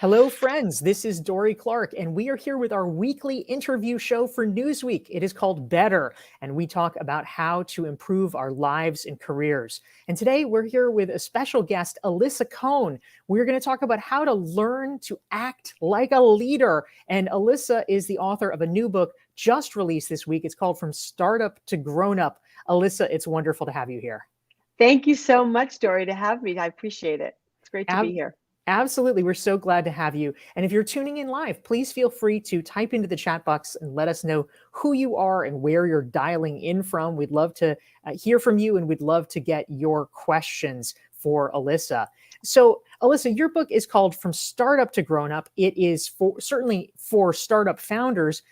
Hello, friends. This is Dorie Clark, and we are here with our weekly interview show for Newsweek. It is called Better, and we talk about how to improve our lives and careers. And today we're here with a special guest, Alisa Cohn. We're going to talk about how to learn to act like a leader. And Alisa is the author of a new book just released this week. It's called From Startup to Grown Up. Alisa, it's wonderful to have you here. Thank you so much, Dorie, to have me. I appreciate it. It's great to be here. Absolutely. We're so glad to have you. And if you're tuning in live, please feel free to type into the chat box and let us know who you are and where you're dialing in from. We'd love to hear from you, and we'd love to get your questions for Alisa. So, Alisa, your book is called From Startup to Grown Up. It is certainly for startup founders,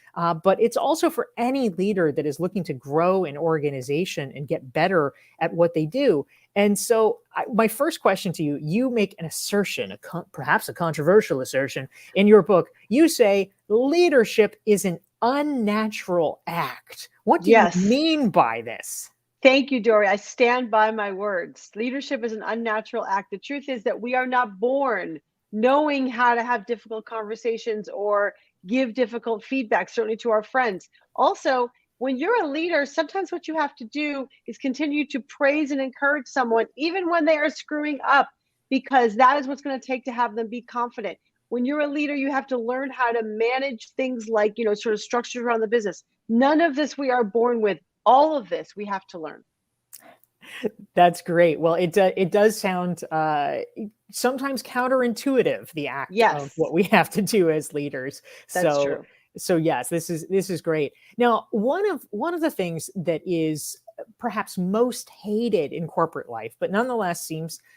but it's also for any leader that is looking to grow an organization and get better at what they do. And so my first question to you, you make an assertion, perhaps a controversial assertion in your book. You say leadership is an unnatural act. What do you mean by this? Thank you, Dorie. I stand by my words. Leadership is an unnatural act. The truth is that we are not born knowing how to have difficult conversations or give difficult feedback, certainly to our friends. Also, when you're a leader, sometimes what you have to do is continue to praise and encourage someone, even when they are screwing up, because that is what's going to take to have them be confident. When you're a leader, you have to learn how to manage things like, sort of structures around the business. None of this we are born with. All of this we have to learn. That's great. Well, it does sound sometimes counterintuitive, the act of what we have to do as leaders. That's true. So yes, this is great. Now, one of the things that is perhaps most hated in corporate life, but nonetheless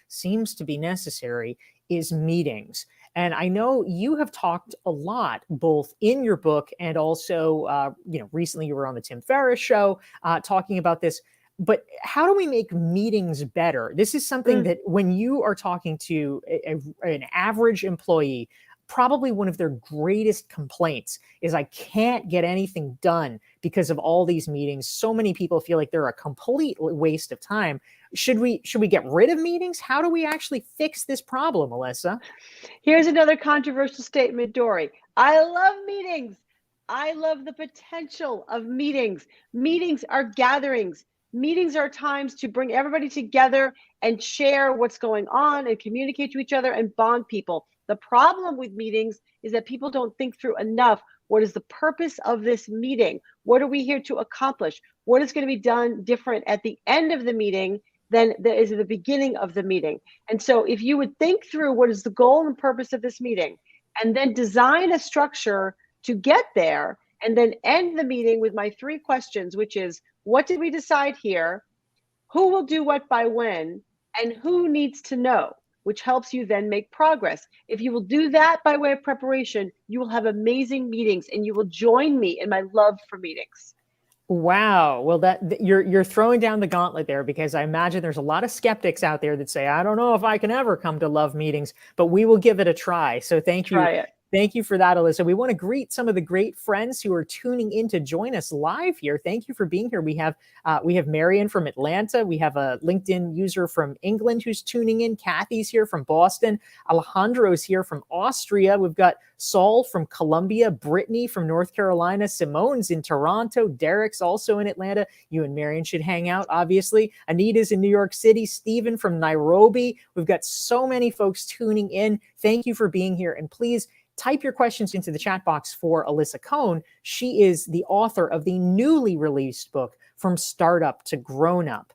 seems to be necessary, is meetings. And I know you have talked a lot, both in your book and also, recently you were on the Tim Ferriss show talking about this. But how do we make meetings better? This is something that when you are talking to an average employee, probably one of their greatest complaints is I can't get anything done because of all these meetings. So many people feel like they're a complete waste of time. Should we get rid of meetings? How do we actually fix this problem, Alisa? Here's another controversial statement, Dorie. I love meetings. I love the potential of meetings. Meetings are gatherings. Meetings are times to bring everybody together and share what's going on and communicate to each other and bond people. The problem with meetings is that people don't think through enough. What is the purpose of this meeting? What are we here to accomplish? What is going to be done different at the end of the meeting than there is at the beginning of the meeting? And so if you would think through what is the goal and purpose of this meeting, and then design a structure to get there, and then end the meeting with my 3 questions, which is, what did we decide here? Who will do what by when? And who needs to know? Which helps you then make progress. If you will do that by way of preparation, you will have amazing meetings, and you will join me in my love for meetings. Wow. Well, you're throwing down the gauntlet there, because I imagine there's a lot of skeptics out there that say, I don't know if I can ever come to love meetings, but we will give it a try. So thank you. Try it. Thank you for that, Alisa. We want to greet some of the great friends who are tuning in to join us live here. Thank you for being here. We have Marion from Atlanta. We have a LinkedIn user from England who's tuning in. Kathy's here from Boston. Alejandro's here from Austria. We've got Saul from Colombia, Brittany from North Carolina, Simone's in Toronto, Derek's also in Atlanta. You and Marion should hang out, obviously. Anita's in New York City, Stephen from Nairobi. We've got so many folks tuning in. Thank you for being here. And please type your questions into the chat box for Alisa Cohn. She is the author of the newly released book, From Startup to Grown Up.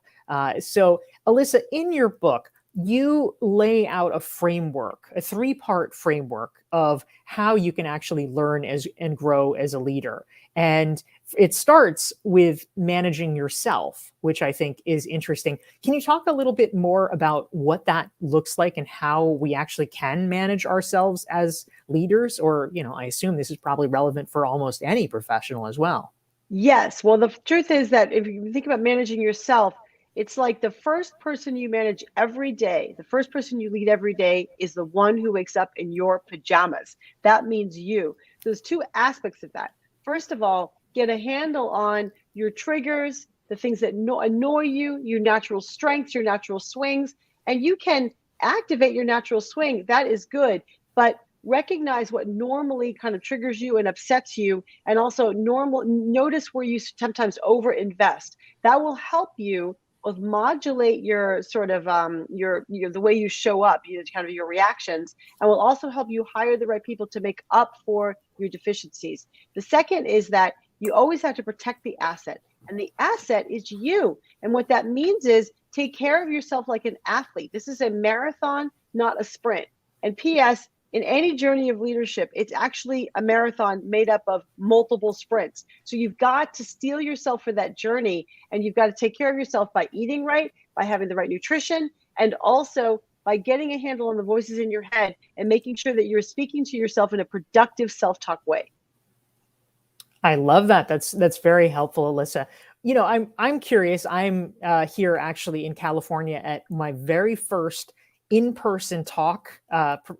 So, Alisa, in your book, you lay out a framework, a 3-part framework of how you can actually learn and grow as a leader. And it starts with managing yourself, which I think is interesting. Can you talk a little bit more about what that looks like and how we actually can manage ourselves as leaders? Or, I assume this is probably relevant for almost any professional as well. Yes. Well, the truth is that if you think about managing yourself, it's like the first person you manage every day, the first person you lead every day is the one who wakes up in your pajamas. That means you. There's 2 aspects of that. First of all, get a handle on your triggers, the things that annoy you, your natural strengths, your natural swings, and you can activate your natural swing. That is good. But recognize what normally kind of triggers you and upsets you, and also notice where you sometimes overinvest. That will help you both modulate your sort of your the way you show up, kind of your reactions, and will also help you hire the right people to make up for your deficiencies. The second is that you always have to protect the asset, and the asset is you. And what that means is take care of yourself like an athlete. This is a marathon, not a sprint. And P.S., in any journey of leadership, it's actually a marathon made up of multiple sprints. So you've got to steel yourself for that journey, and you've got to take care of yourself by eating right, by having the right nutrition, and also by getting a handle on the voices in your head and making sure that you're speaking to yourself in a productive self-talk way. I love that. That's very helpful, Alisa. You know, I'm curious. I'm here actually in California at my very first in-person talk,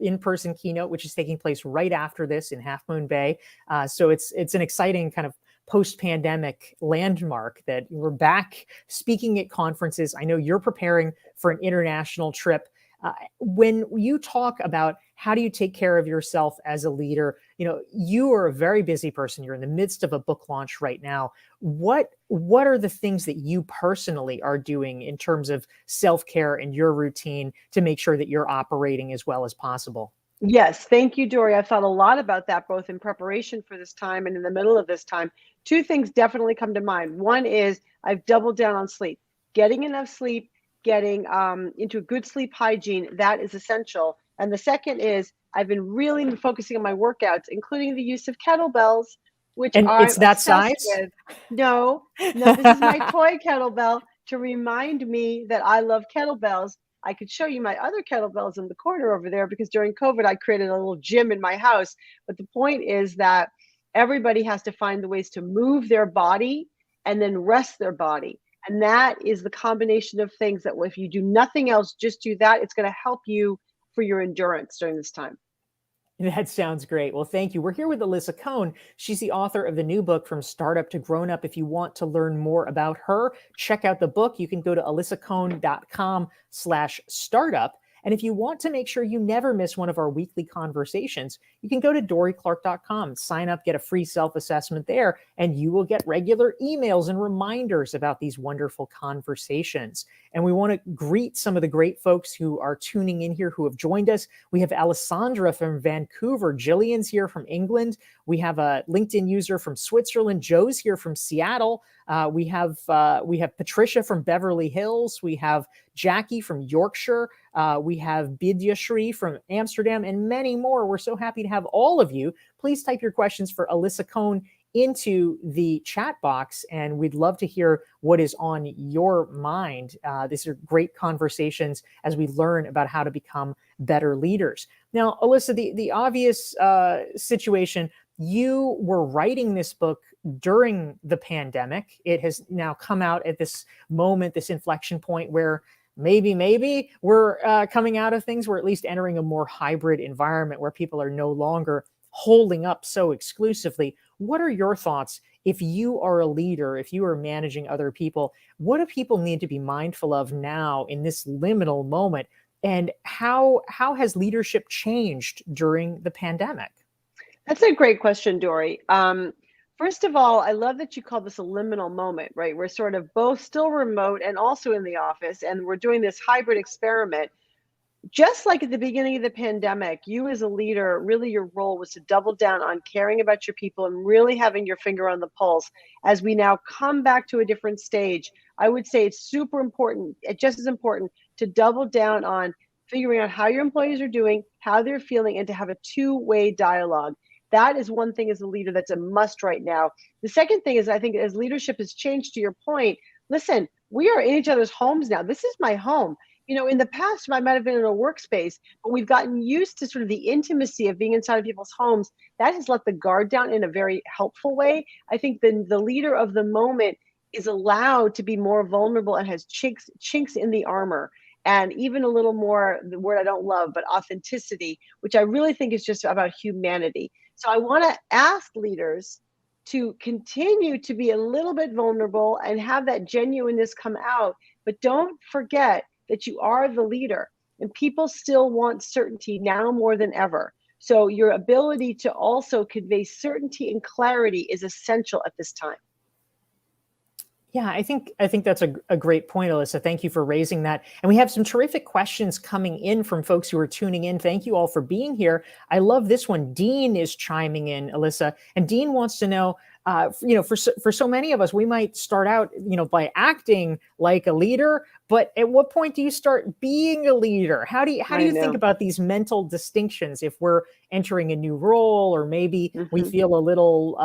in-person keynote, which is taking place right after this in Half Moon Bay. So it's an exciting kind of post-pandemic landmark that we're back speaking at conferences. I know you're preparing for an international trip. When you talk about how do you take care of yourself as a leader, you know, you are a very busy person. You're in the midst of a book launch right now. What are the things that you personally are doing in terms of self-care and your routine to make sure that you're operating as well as possible? Yes, thank you, Dorie. I've thought a lot about that, both in preparation for this time and in the middle of this time. Two things definitely come to mind. One is I've doubled down on sleep, getting enough sleep, getting into a good sleep hygiene. That is essential. And the second is I've been really focusing on my workouts, including the use of kettlebells, which And I'm it's that obsessed size? with. No, no, this is my toy kettlebell to remind me that I love kettlebells. I could show you my other kettlebells in the corner over there because during COVID, I created a little gym in my house. But the point is that everybody has to find the ways to move their body and then rest their body. And that is the combination of things that if you do nothing else, just do that. It's going to help you for your endurance during this time. That sounds great. Well, thank you. We're here with Alisa Cohn. She's the author of the new book, From Startup to Grown Up. If you want to learn more about her, check out the book. You can go to alisacohn.com/startup. And if you want to make sure you never miss one of our weekly conversations, you can go to dorieclark.com, sign up, get a free self-assessment there, and you will get regular emails and reminders about these wonderful conversations. And we want to greet some of the great folks who are tuning in here who have joined us. We have Alessandra from Vancouver. Jillian's here from England. We have a LinkedIn user from Switzerland. Joe's here from Seattle. We have Patricia from Beverly Hills. We have Jackie from Yorkshire. We have Bidyashri from Amsterdam and many more. We're so happy to have all of you. Please type your questions for Alisa Cohn into the chat box, and we'd love to hear what is on your mind. These are great conversations as we learn about how to become better leaders. Now, Alisa, the obvious situation, you were writing this book during the pandemic. It has now come out at this moment, this inflection point where maybe we're coming out of things. We're at least entering a more hybrid environment where people are no longer holding up so exclusively. What are your thoughts? If you are a leader, if you are managing other people, what do people need to be mindful of now in this liminal moment? And how has leadership changed during the pandemic? That's a great question, Dorie. First of all, I love that you call this a liminal moment, right? We're sort of both still remote and also in the office, and we're doing this hybrid experiment. Just like at the beginning of the pandemic, you as a leader, really your role was to double down on caring about your people and really having your finger on the pulse. As we now come back to a different stage, I would say it's super important, just as important, to double down on figuring out how your employees are doing, how they're feeling, and to have a two-way dialogue. That is one thing as a leader that's a must right now. The second thing is, I think as leadership has changed, to your point, listen, we are in each other's homes now. This is my home. You know, in the past, I might have been in a workspace, but we've gotten used to sort of the intimacy of being inside of people's homes. That has let the guard down in a very helpful way. I think the leader of the moment is allowed to be more vulnerable and has chinks in the armor. And even a little more, the word I don't love, but authenticity, which I really think is just about humanity. So I want to ask leaders to continue to be a little bit vulnerable and have that genuineness come out, but don't forget that you are the leader, and people still want certainty now more than ever. So your ability to also convey certainty and clarity is essential at this time. Yeah, I think that's a great point, Alisa. Thank you for raising that. And we have some terrific questions coming in from folks who are tuning in. Thank you all for being here. I love this one. Dean is chiming in, Alisa, and Dean wants to know, for so many of us, we might start out, by acting like a leader, but at what point do you start being a leader? How do you think about these mental distinctions if we're entering a new role, or maybe we feel a little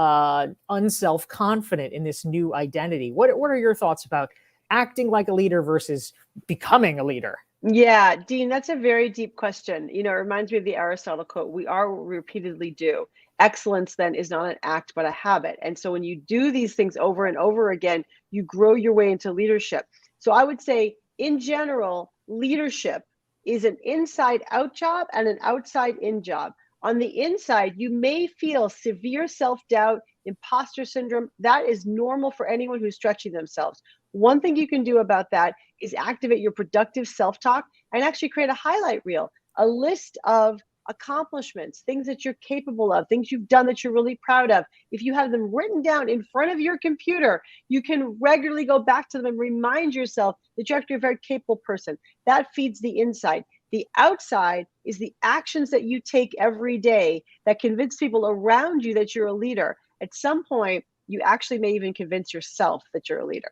unself-confident in this new identity? What are your thoughts about acting like a leader versus becoming a leader? Yeah, Dean, that's a very deep question. It reminds me of the Aristotle quote, we are what we repeatedly do. Excellence then is not an act, but a habit. And so when you do these things over and over again, you grow your way into leadership. So I would say, in general, leadership is an inside out job and an outside in job. On the inside, you may feel severe self-doubt, imposter syndrome. That is normal for anyone who's stretching themselves. One thing you can do about that is activate your productive self-talk and actually create a highlight reel, a list of accomplishments, things that you're capable of, things you've done that you're really proud of. If you have them written down in front of your computer, you can regularly go back to them and remind yourself that you're actually a very capable person. That feeds the inside. The outside is the actions that you take every day that convince people around you that you're a leader. At some point, you actually may even convince yourself that you're a leader.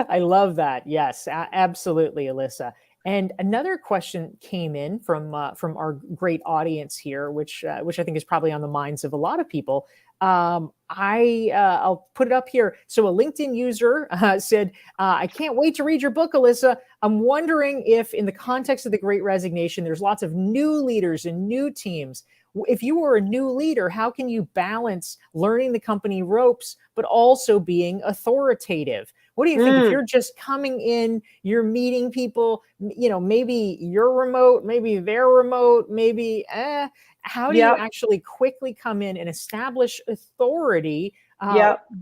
I love that. Yes, absolutely, Alisa. And another question came in from our great audience here, which I think is probably on the minds of a lot of people. I'll put it up here. So a LinkedIn user said, "I can't wait to read your book, Alisa. I'm wondering if, in the context of the Great Resignation, there's lots of new leaders and new teams. If you were a new leader, how can you balance learning the company ropes but also being authoritative?" What do you think? If you're just coming in, you're meeting people, maybe you're remote, maybe they're remote, maybe, how do you actually quickly come in and establish authority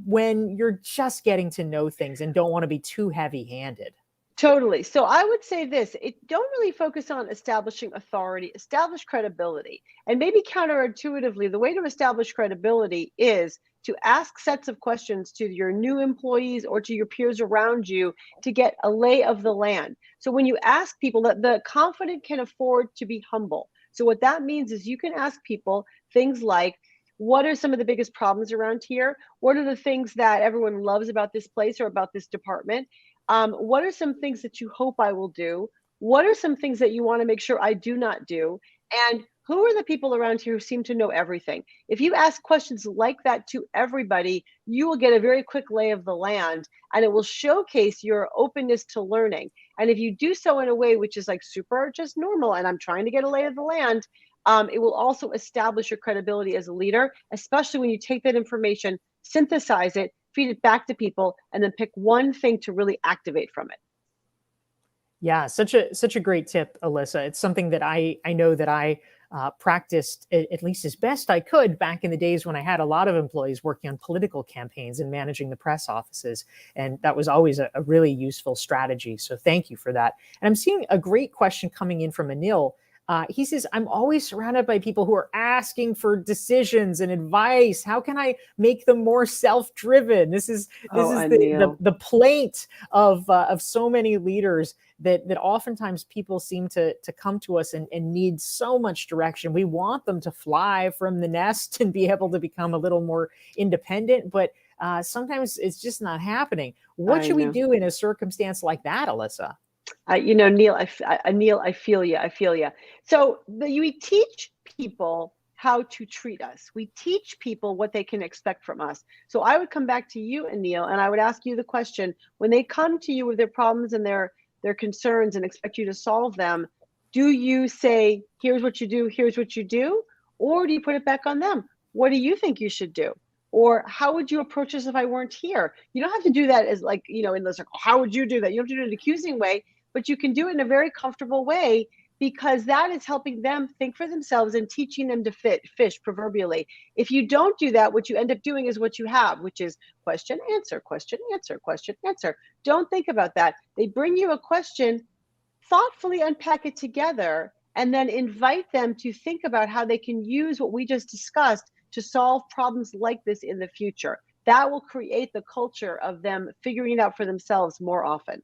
when you're just getting to know things and don't want to be too heavy-handed? Totally. So I would say this, don't really focus on establishing authority, establish credibility. And maybe counterintuitively, the way to establish credibility is to ask sets of questions to your new employees or to your peers around you to get a lay of the land. So when you ask people, that the confident can afford to be humble. So what that means is you can ask people things like, what are some of the biggest problems around here? What are the things that everyone loves about this place or about this department? What are some things that you hope I will do? What are some things that you want to make sure I do not do? And who are the people around here who seem to know everything? If you ask questions like that to everybody, you will get a very quick lay of the land, and it will showcase your openness to learning. And if you do so in a way which is like super just normal, and I'm trying to get a lay of the land, it will also establish your credibility as a leader, especially when you take that information, synthesize it, feed it back to people, and then pick one thing to really activate from it. Yeah, such a great tip, Alisa. It's something that I know that I practiced at least as best I could back in the days when I had a lot of employees working on political campaigns and managing the press offices. And that was always a really useful strategy. So thank you for that. And I'm seeing a great question coming in from Anil. He says, "I'm always surrounded by people who are asking for decisions and advice. How can I make them more self-driven?" This is the plaint of so many leaders, that oftentimes people seem to come to us and need so much direction. We want them to fly from the nest and be able to become a little more independent, but sometimes it's just not happening. What should we do in a circumstance like that, Alisa? Neil, I feel you. I feel you. So we teach people how to treat us. We teach people what they can expect from us. So I would come back to you, Anil, and I would ask you the question: when they come to you with their problems and their concerns and expect you to solve them, do you say, "Here's what you do, here's what you do," or do you put it back on them? What do you think you should do? Or how would you approach this if I weren't here? You don't have to do that as like, in this, like, how would you do that? You don't have to do it in an accusing way, but you can do it in a very comfortable way, because that is helping them think for themselves and teaching them to fish proverbially. If you don't do that, what you end up doing is what you have, which is question, answer, question, answer, question, answer. Don't think about that. They bring you a question, thoughtfully unpack it together, and then invite them to think about how they can use what we just discussed to solve problems like this in the future. That will create the culture of them figuring it out for themselves more often.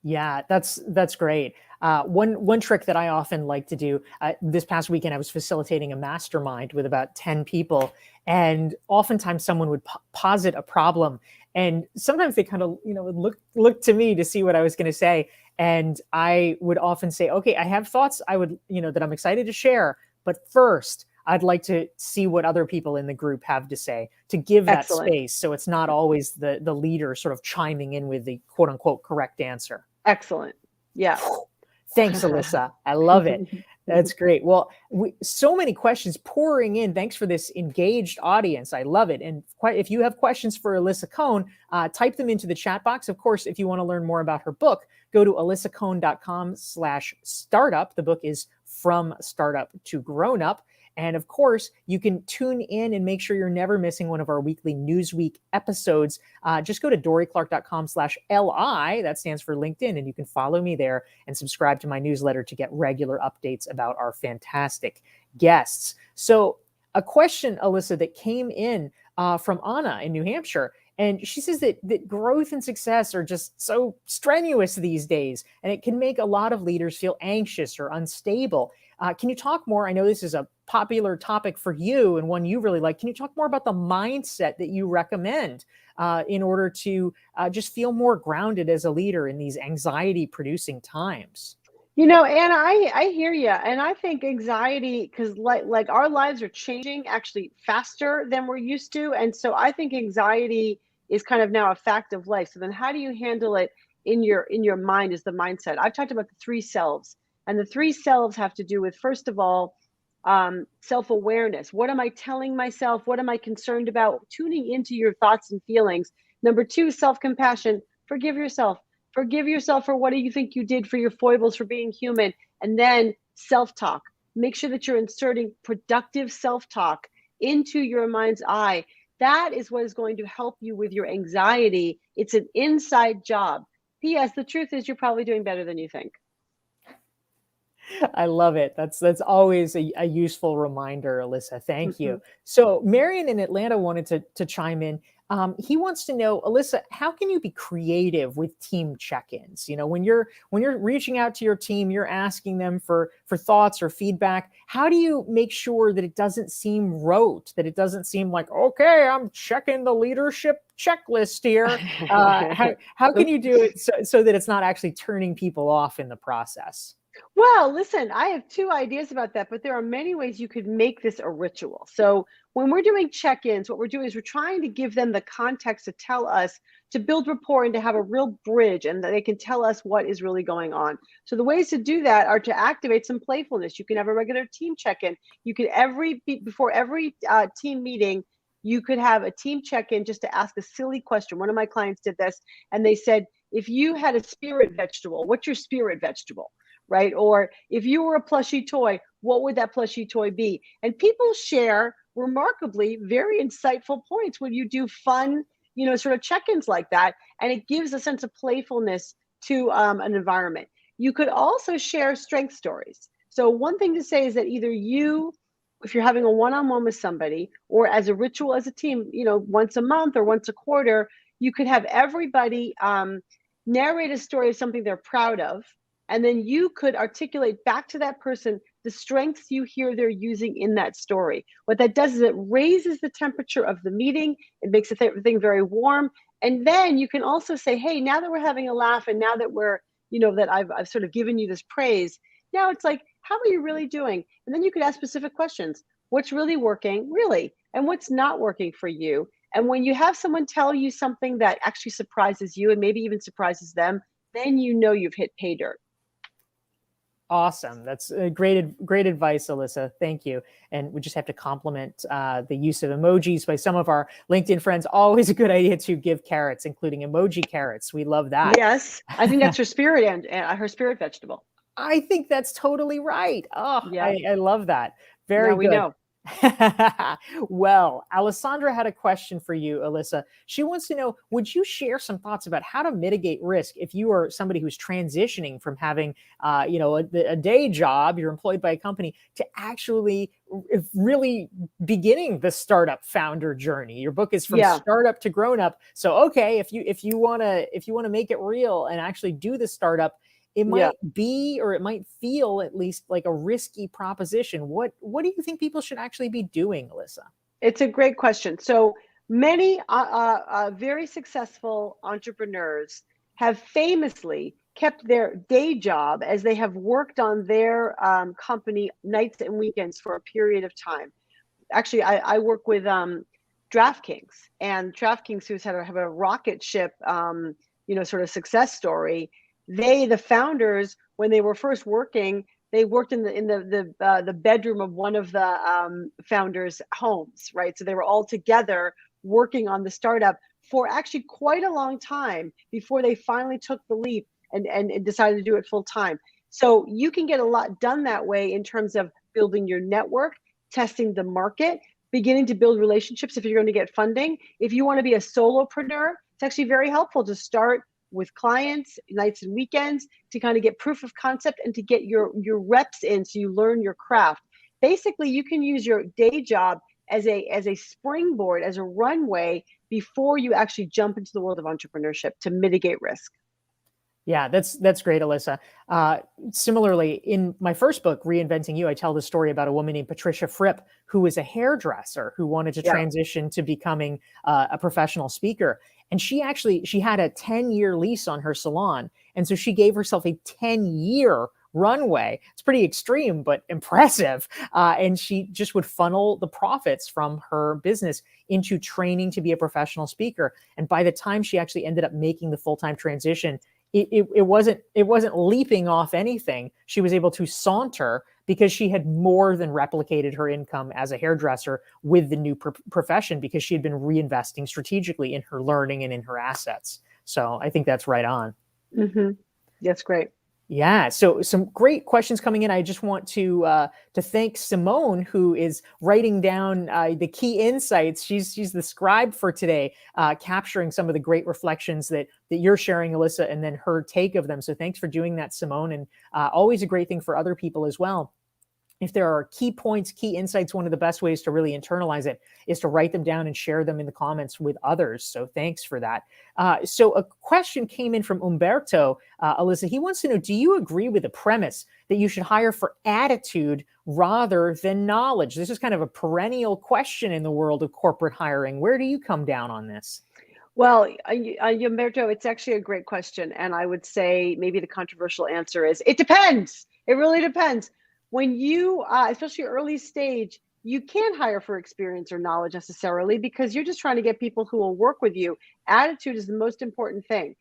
Yeah, that's great. One trick that I often like to do, this past weekend, I was facilitating a mastermind with about 10 people, and oftentimes someone would posit a problem, and sometimes they kind of would look to me to see what I was going to say, and I would often say, okay, I have thoughts I would that I'm excited to share, but first I'd like to see what other people in the group have to say, to give that Excellent. space, so it's not always the leader sort of chiming in with the quote unquote correct answer. Excellent. Yeah. Thanks, Alisa. I love it. That's great. Well, so many questions pouring in. Thanks for this engaged audience. I love it. And if you have questions for Alisa Cohn, type them into the chat box. Of course, if you want to learn more about her book, go to alisacohn.com/startup. The book is From Startup to Grown Up. And of course, you can tune in and make sure you're never missing one of our weekly Newsweek episodes. Just go to dorieclark.com/LI. That stands for LinkedIn. And you can follow me there and subscribe to my newsletter to get regular updates about our fantastic guests. So a question, Alisa, that came in from Anna in New Hampshire. And she says that growth and success are just so strenuous these days, and it can make a lot of leaders feel anxious or unstable. Can you talk more? I know this is a popular topic for you and one you really like. Can you talk more about the mindset that you recommend in order to just feel more grounded as a leader in these anxiety-producing times? Anna, I hear you. And I think anxiety, because like our lives are changing actually faster than we're used to. And so I think anxiety is kind of now a fact of life. So then how do you handle it in your mind is the mindset. I've talked about the three selves. And the three selves have to do with, first of all, self-awareness. What am I telling myself? What am I concerned about? Tuning into your thoughts and feelings. Number two, self-compassion. Forgive yourself. Forgive yourself for what do you think you did, for your foibles, for being human. And then self-talk. Make sure that you're inserting productive self-talk into your mind's eye. That is what is going to help you with your anxiety. It's an inside job. P.S. The truth is you're probably doing better than you think. I love it. That's always a useful reminder, Alisa. Thank you. So Marion in Atlanta wanted to chime in. He wants to know, Alisa, how can you be creative with team check-ins? When you're reaching out to your team, you're asking them for thoughts or feedback. How do you make sure that it doesn't seem rote, that it doesn't seem like, okay, I'm checking the leadership checklist here? How can you do it so that it's not actually turning people off in the process? Well, listen, I have two ideas about that, but there are many ways you could make this a ritual. So when we're doing check-ins, what we're doing is we're trying to give them the context to tell us, to build rapport and to have a real bridge, and that they can tell us what is really going on. So the ways to do that are to activate some playfulness. You can have a regular team check-in. You could before every team meeting, you could have a team check-in just to ask a silly question. One of my clients did this, and they said, if you had a spirit vegetable, what's your spirit vegetable? Right? Or if you were a plushie toy, what would that plushie toy be? And people share remarkably very insightful points when you do fun, sort of check-ins like that. And it gives a sense of playfulness to an environment. You could also share strength stories. So one thing to say is that either you, if you're having a one-on-one with somebody, or as a ritual as a team, once a month or once a quarter, you could have everybody narrate a story of something they're proud of. And then you could articulate back to that person the strengths you hear they're using in that story. What that does is it raises the temperature of the meeting. It makes everything very warm. And then you can also say, hey, now that we're having a laugh, and now that we're, that I've sort of given you this praise, now it's like, how are you really doing? And then you could ask specific questions. What's really working, really? And what's not working for you? And when you have someone tell you something that actually surprises you and maybe even surprises them, then you've hit pay dirt. Awesome. That's great advice, Alisa. Thank you. And we just have to compliment the use of emojis by some of our LinkedIn friends. Always a good idea to give carrots, including emoji carrots. We love that. Yes. I think that's her spirit and her spirit vegetable. I think that's totally right. Oh, yeah. I love that. Very good. We know. Well, Alessandra had a question for you, Alisa. She wants to know, would you share some thoughts about how to mitigate risk if you are somebody who's transitioning from having, a day job, you're employed by a company, to actually really beginning the startup founder journey? Your book is From Yeah. Startup to Grown Up. So, okay, if you want to make it real and actually do the startup, it Yeah. might be, or it might feel at least like a risky proposition. What do you think people should actually be doing, Alisa? It's a great question. So many very successful entrepreneurs have famously kept their day job as they have worked on their company nights and weekends for a period of time. Actually, I work with DraftKings, and DraftKings, who's have a rocket ship, sort of success story. The founders, when they were first working, they worked in the bedroom of one of the founders' homes, right? So they were all together working on the startup for actually quite a long time before they finally took the leap and decided to do it full time. So you can get a lot done that way in terms of building your network, testing the market, beginning to build relationships if you're going to get funding. If you want to be a solopreneur, it's actually very helpful to start with clients nights and weekends to kind of get proof of concept and to get your reps in so you learn your craft. Basically, you can use your day job as a springboard, as a runway before you actually jump into the world of entrepreneurship to mitigate risk. Yeah, that's great, Alisa. Similarly, in my first book, Reinventing You, I tell the story about a woman named Patricia Fripp, who was a hairdresser who wanted to Yeah. transition to becoming a professional speaker. And she had a 10-year lease on her salon. And so she gave herself a 10-year runway. It's pretty extreme, but impressive. And she just would funnel the profits from her business into training to be a professional speaker. And by the time she actually ended up making the full-time transition, it wasn't leaping off anything. She was able to saunter because she had more than replicated her income as a hairdresser with the new profession, because she had been reinvesting strategically in her learning and in her assets. So I think that's right on. Mm-hmm. That's great. Yeah, so some great questions coming in. I just want to thank Simone, who is writing down the key insights. She's the scribe for today, capturing some of the great reflections that you're sharing, Alisa, and then her take of them. So thanks for doing that, Simone, and always a great thing for other people as well. If there are key points, key insights, one of the best ways to really internalize it is to write them down and share them in the comments with others. So thanks for that. So a question came in from Umberto, Alisa. He wants to know, do you agree with the premise that you should hire for attitude rather than knowledge? This is kind of a perennial question in the world of corporate hiring. Where do you come down on this? Well, Umberto, it's actually a great question. And I would say maybe the controversial answer is it depends. It really depends. When you, especially early stage, you can't hire for experience or knowledge necessarily because you're just trying to get people who will work with you. Attitude is the most important thing.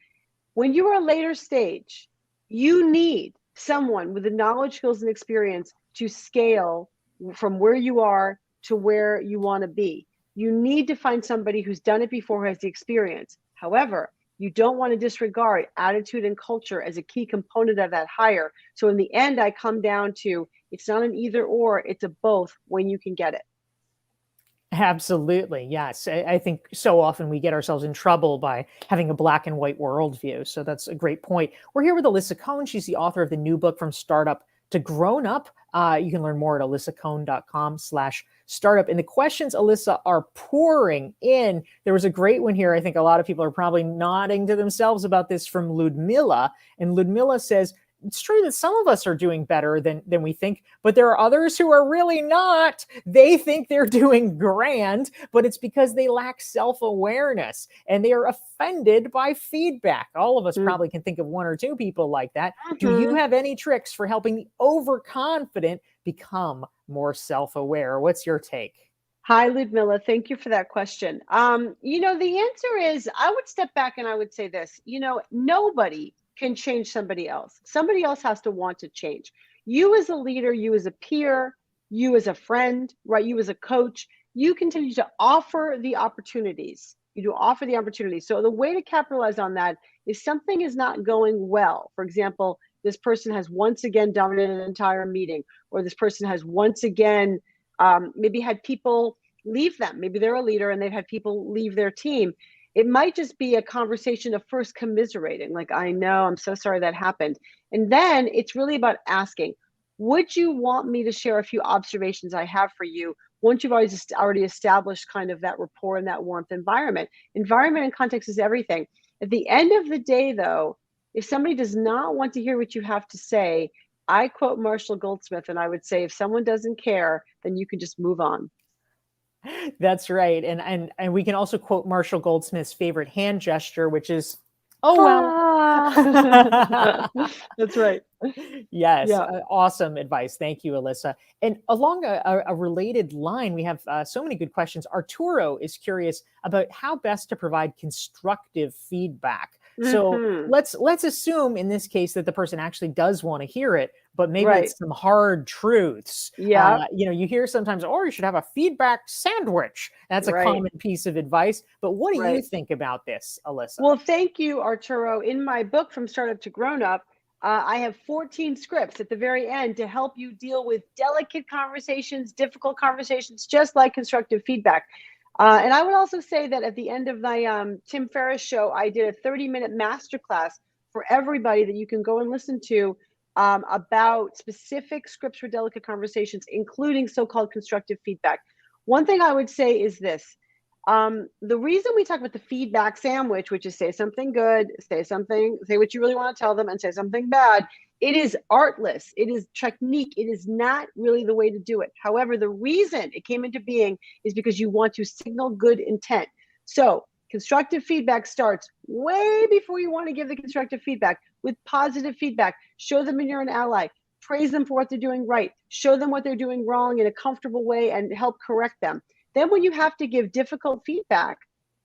When you are a later stage, you need someone with the knowledge, skills, and experience to scale from where you are to where you want to be. You need to find somebody who's done it before, who has the experience. However, you don't want to disregard attitude and culture as a key component of that hire. So in the end, I come down to it's not an either or, it's a both when you can get it. Absolutely. Yes. I think so often we get ourselves in trouble by having a black and white worldview. So that's a great point. We're here with Alisa Cohn. She's the author of the new book, From Startup to Grown Up. You can learn more at alisacohn.com/startup. And the questions, Alisa, are pouring in. There was a great one here. I think a lot of people are probably nodding to themselves about this, from Ludmilla. And Ludmilla says, it's true that some of us are doing better than we think, but there are others who are really not. They think they're doing grand, but it's because they lack self-awareness and they are offended by feedback. All of us probably can think of one or two people like that. Do you have any tricks for helping the overconfident become more self-aware? What's your take? Hi, Ludmilla. Thank you for that question. The answer is I would step back and I would say this, nobody can change somebody else. Somebody else has to want to change. You as a leader, you as a peer, you as a friend, right? You as a coach, you continue to offer the opportunities. You do offer the opportunities. So the way to capitalize on that is something is not going well. For example, this person has once again dominated an entire meeting, or this person has once again maybe had people leave them. Maybe they're a leader and they've had people leave their team. It might just be a conversation of first commiserating, like, I know, I'm so sorry that happened. And then it's really about asking, would you want me to share a few observations I have for you once you've already established kind of that rapport and that warmth environment? Environment and context is everything. At the end of the day, though, if somebody does not want to hear what you have to say, I quote Marshall Goldsmith, and I would say, if someone doesn't care, then you can just move on. That's right. And we can also quote Marshall Goldsmith's favorite hand gesture, which is, oh, well. That's right. Yes. Yeah. Awesome advice. Thank you, Alisa. And along a related line, we have so many good questions. Arturo is curious about how best to provide constructive feedback. So let's assume in this case that the person actually does want to hear it, but maybe it's some hard truths. Yeah. You hear sometimes, or you should have a feedback sandwich. That's a common piece of advice. But what do you think about this, Alisa? Well, thank you, Arturo. In my book, From Startup to Grown Up, I have 14 scripts at the very end to help you deal with delicate conversations, difficult conversations, just like constructive feedback. And I would also say that at the end of my Tim Ferriss show, I did a 30-minute masterclass for everybody that you can go and listen to about specific scripts for delicate conversations, including so-called constructive feedback. One thing I would say is this. The reason we talk about the feedback sandwich, which is say something good, say what you really want to tell them, and say something bad, it is artless. It is technique. It is not really the way to do it. However, the reason it came into being is because you want to signal good intent. So constructive feedback starts way before you want to give the constructive feedback with positive feedback. Show them you're an ally. Praise them for what they're doing right. Show them what they're doing wrong in a comfortable way and help correct them. Then when you have to give difficult feedback,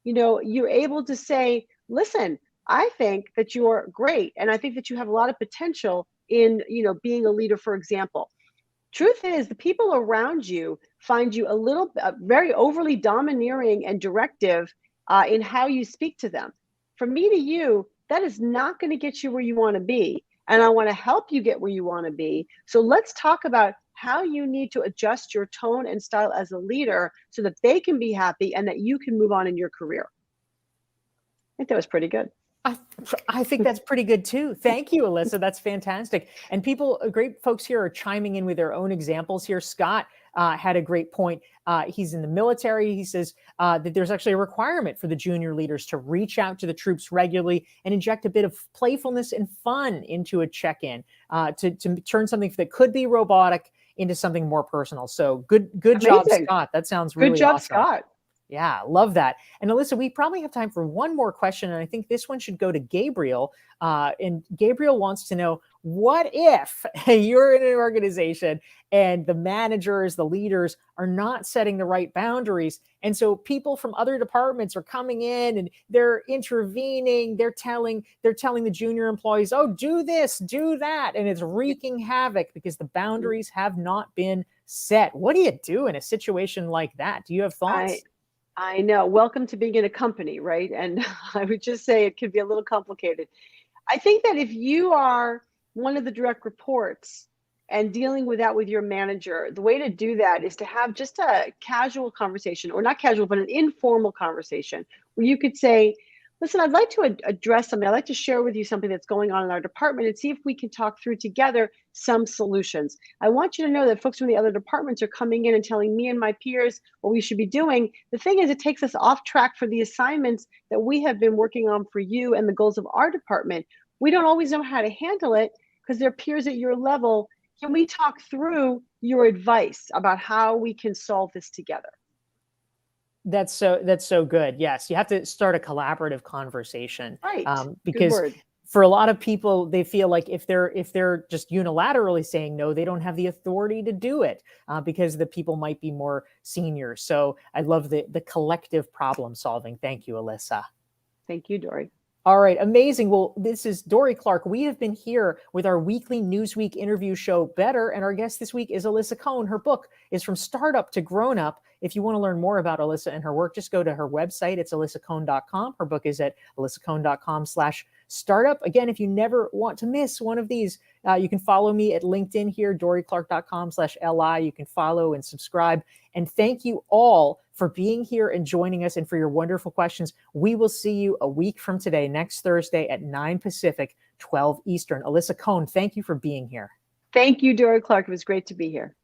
you're able to say, listen, I think that you're great. And I think that you have a lot of potential in, being a leader, for example. Truth is, the people around you find you very overly domineering and directive in how you speak to them. From me to you, that is not going to get you where you want to be. And I want to help you get where you want to be. So let's talk about how you need to adjust your tone and style as a leader so that they can be happy and that you can move on in your career. I think that was pretty good. I think that's pretty good too. Thank you, Alisa. That's fantastic. And great folks here are chiming in with their own examples here. Scott had a great point. He's in the military. He says that there's actually a requirement for the junior leaders to reach out to the troops regularly and inject a bit of playfulness and fun into a check-in to turn something that could be robotic into something more personal. So good job, Scott. That sounds really good job, awesome. Scott. Yeah, love that. And Alisa, we probably have time for one more question. And I think this one should go to Gabriel. And Gabriel wants to know, what if you're in an organization and the managers, the leaders are not setting the right boundaries? And so people from other departments are coming in and they're intervening. They're telling the junior employees, oh, do this, do that. And it's wreaking havoc because the boundaries have not been set. What do you do in a situation like that? Do you have thoughts? I know. Welcome to being in a company, right? And I would just say it could be a little complicated. I think that if you are one of the direct reports and dealing with that with your manager, the way to do that is to have just a casual conversation, or not casual, but an informal conversation where you could say, listen, I'd like to address something. I'd like to share with you something that's going on in our department and see if we can talk through together some solutions. I want you to know that folks from the other departments are coming in and telling me and my peers what we should be doing. The thing is, it takes us off track for the assignments that we have been working on for you and the goals of our department. We don't always know how to handle it because they're peers at your level. Can we talk through your advice about how we can solve this together? That's so good. Yes, you have to start a collaborative conversation, right? Because for a lot of people, they feel like if they're just unilaterally saying no, they don't have the authority to do it because the people might be more senior. So I love the collective problem solving. Thank you, Alisa. Thank you, Dorie. All right, amazing. Well, this is Dorie Clark. We have been here with our weekly Newsweek interview show, Better, and our guest this week is Alisa Cohn. Her book is From Startup to Grown Up. If you want to learn more about Alisa and her work, just go to her website. It's alisacohn.com. Her book is at alisacohn.com/startup. startup. Again, if you never want to miss one of these, you can follow me at LinkedIn here, dorieclark.com/LI. You can follow and subscribe. And thank you all for being here and joining us and for your wonderful questions. We will see you a week from today, next Thursday at 9 Pacific, 12 Eastern. Alisa Cohn, thank you for being here. Thank you, Dorie Clark. It was great to be here.